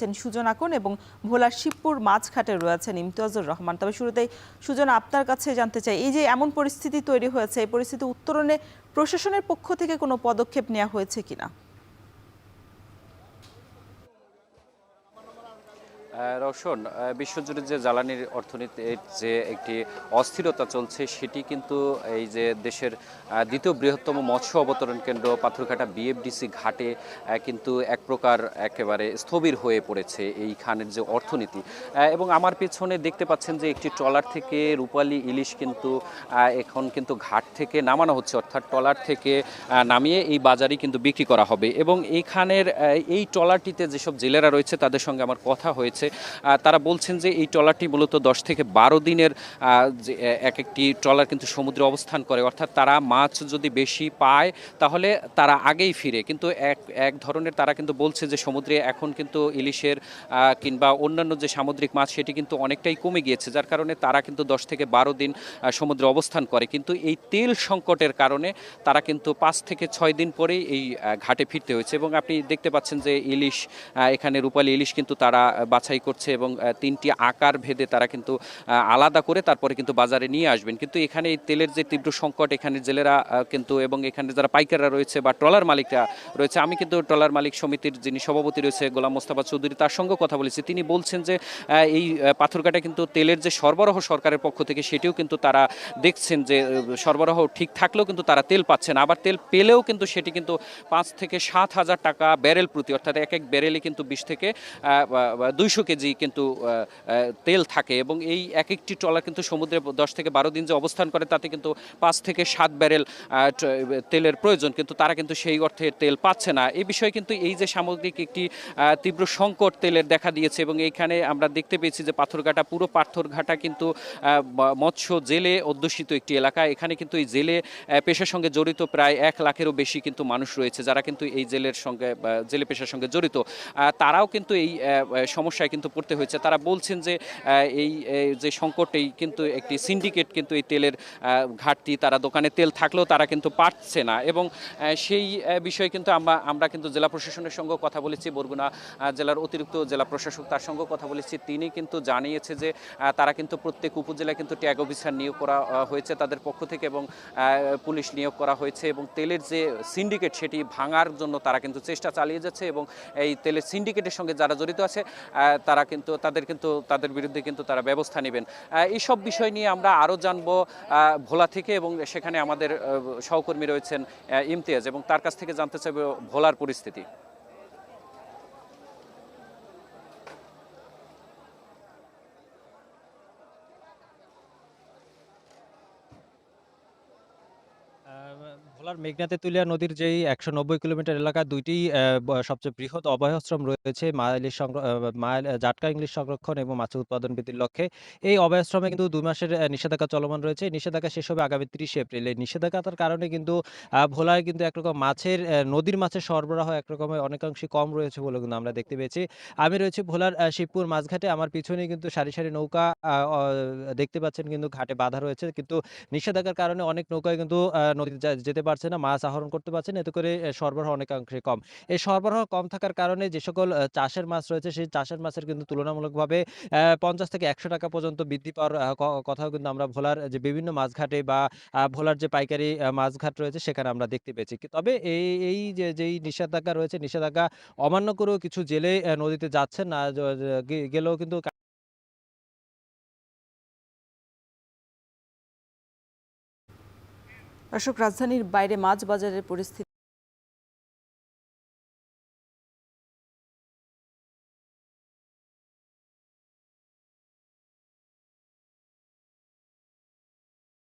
সুজন আকন এবং ভোলার শিবপুর মাছঘাটে রয়েছেন ইমতিয়াজুর রহমান। তবে শুরুতেই সুজন, আপনার কাছে জানতে চাই, এই যে এমন পরিস্থিতি তৈরি হয়েছে, এই পরিস্থিতি উত্তরণে প্রশাসনের পক্ষ থেকে কোনো পদক্ষেপ নেওয়া হয়েছে কিনা? রওশন, বিশ্বজুড়ে যে জ্বালানির অর্থনীতির যে একটি অস্থিরতা চলছে সেটি কিন্তু এই যে দেশের দ্বিতীয় বৃহত্তম মৎস্য অবতরণ কেন্দ্র পাথরঘাটা বিএফডিসি ঘাটে কিন্তু এক প্রকার একেবারে স্থবির হয়ে পড়েছে এই খানের যে অর্থনীতি। এবং আমার পেছনে দেখতে পাচ্ছেন যে একটি ট্রলার থেকে রূপালী ইলিশ কিন্তু এখন কিন্তু ঘাট থেকে নামানো হচ্ছে, অর্থাৎ ট্রলার থেকে নামিয়ে এই বাজারে কিন্তু বিক্রি করা হবে। এবং এইখানের এই ট্রলারটিতে যেসব জেলেরা রয়েছে তাদের সঙ্গে আমার কথা হয়েছে। তারা বলছেন যে এই ট্রলারটি মূলত 10 থেকে 12 দিনের যে এক একটি ট্রলার কিন্তু সমুদ্রে অবস্থান করে, অর্থাৎ তারা মাছ যদি বেশি পায় তাহলে তারা আগেই ফিরে। কিন্তু এক ধরনের তারা কিন্তু বলছে যে সমুদ্রে এখন কিন্তু ইলিশের কিংবা অন্যান্য যে সামুদ্রিক মাছ সেটি কিন্তু অনেকটাই কমে গিয়েছে, যার কারণে তারা কিন্তু 10 থেকে 12 দিন সমুদ্রে অবস্থান করে। কিন্তু এই তেল সংকটের কারণে তারা কিন্তু 5 থেকে 6 দিন পরেই এই ঘাটে ফিরতে হয়েছে। এবং আপনি দেখতে পাচ্ছেন যে ইলিশ, এখানে রূপালী ইলিশ কিন্তু তারা বাছাই করছে এবং 3টি আকার ভেদে তারা কিন্তু আলাদা করে তারপরে কিন্তু বাজারে নিয়ে আসবেন। কিন্তু এখানে এই তেলের যে তীব্র সংকট, এখানে জেলেরা কিন্তু এবং এখানে যারা পাইকাররা রয়েছে বা ট্রলার মালিকরা রয়েছে, আমি কিন্তু ট্রলার মালিক সমিতির যিনি সভাপতি রয়েছে গোলাম মোস্তফা চৌধুরী, তার সঙ্গে কথা বলেছি। তিনি বলছেন যে এই পাথরঘাটা কিন্তু তেলের যে সরবরাহ সরকারের পক্ষ থেকে সেটিও কিন্তু তারা দেখছেন যে সরবরাহ ঠিক থাকলেও কিন্তু তারা তেল পাচ্ছেন, আবার তেল পেলেও কিন্তু সেটি কিন্তু 5 থেকে 7 হাজার টাকা ব্যারেল প্রতি, অর্থাৎ এক এক ব্যারেলে কিন্তু 20 থেকে 200 কেজি কিন্তু তেল থাকে। এবং এই এক একটি ট্রলার কিন্তু সমুদ্রে 10 থেকে 12 দিন যে অবস্থান করে তাতে কিন্তু 5 থেকে 7 ব্যারেল তেলের প্রয়োজন, কিন্তু তারা কিন্তু সেই অর্থে তেল পাচ্ছে না। এই বিষয়ে কিন্তু এই যে সামগ্রিক একটি তীব্র সংকট তেলের দেখা দিয়েছে। এবং এইখানে আমরা দেখতে পেয়েছি যে পাথরঘাটা, পুরো পাথরঘাটা কিন্তু মৎস্য জেলে অধ্যুষিত একটি এলাকা। এখানে কিন্তু এই জেলে পেশার সঙ্গে জড়িত প্রায় 1 লাখেরও বেশি কিন্তু মানুষ রয়েছে যারা কিন্তু এই জেলের সঙ্গে জেলে পেশার সঙ্গে জড়িত। তারাও কিন্তু এই সমস্যায় কিন্তু পড়তে হয়েছে। তারা বলছেন যে এই যে সংকটেই কিন্তু একটি সিন্ডিকেট কিন্তু এই তেলের ঘাটতি, তারা দোকানে তেল থাকলেও তারা কিন্তু পাচ্ছে না। এবং সেই বিষয়ে কিন্তু আমরা কিন্তু জেলা প্রশাসনের সঙ্গে কথা বলেছি, বরগুনা জেলার অতিরিক্ত জেলা প্রশাসক তার সঙ্গে কথা বলেছি। তিনি কিন্তু জানিয়েছে যে তারা কিন্তু প্রত্যেক উপজেলায় কিন্তু ট্যাগ অফিসার নিয়োগ করা হয়েছে তাদের পক্ষ থেকে এবং পুলিশ নিয়োগ করা হয়েছে। এবং তেলের যে সিন্ডিকেট সেটি ভাঙার জন্য তারা কিন্তু চেষ্টা চালিয়ে যাচ্ছে। এবং এই তেলের সিন্ডিকেটের সঙ্গে যারা জড়িত আছে তারা কিন্তু তাদের বিরুদ্ধে কিন্তু তারা ব্যবস্থা নেবেন। এইসব বিষয় নিয়ে আমরা আরও জানবো ভোলা থেকে, এবং সেখানে আমাদের সহকর্মী রয়েছেন ইমতিয়াজ, এবং তার কাছ থেকে জানতে চাইব ভোলার পরিস্থিতি। ভোলার মেঘনা তেঁতুলিয়া নদীর যেই ১৯০ কিলোমিটার এলাকা, দুইটি সবচেয়ে বৃহৎ অভয়াশ্রম রয়েছে জাটকা ইলিশ সংরক্ষণ এবং মাছ উৎপাদন বৃদ্ধির লক্ষ্যে। এই অভয়াশ্রমে কিন্তু ২ মাসের নিষেধাজ্ঞা চলমান রয়েছে। নিষেধাজ্ঞা শেষ হবে আগামী ৩০ এপ্রিল। এই নিষেধাজ্ঞার কারণে কিন্তু ভোলায় কিন্তু একরকম নদীর মাছের সরবরাহ একরকমের অনেকাংশে কম রয়েছে বলে কিন্তু আমরা দেখতে পেয়েছি। আমি রয়েছি ভোলার শিবপুর মাছঘাটে। আমার পিছনেই কিন্তু সারি, সারি নৌকা দেখতে পাচ্ছেন কিন্তু ঘাটে বাঁধা রয়েছে। কিন্তু নিষেধাজ্ঞার কারণে অনেক নৌকায় কিন্তু নদীতে যেতে পারছে না, মাছ আহরণ করতে পারছে না। এতে করে সরবরাহ অনেকাংশে কম। এই সরবরাহ কম থাকার কারণে যে সকল চাষের মাছ রয়েছে সেই চাষের মাছের কিন্তু তুলনামূলকভাবে ৫০ থেকে ৳১০০ পর্যন্ত বৃদ্ধি পাওয়ার কথাও কিন্তু আমরা ভোলার যে বিভিন্ন মাছঘাটে বা ভোলার যে পাইকারি মাছঘাট রয়েছে সেখানে আমরা দেখতে পেয়েছি। তবে যেই নিষেধাজ্ঞা রয়েছে, নিষেধাজ্ঞা অমান্য করেও কিছু জেলে নদীতে যাচ্ছেন না, গেলেও কিন্তু দর্শক, রাজধানীর বাইরে মাছ বাজারের পরিস্থিতি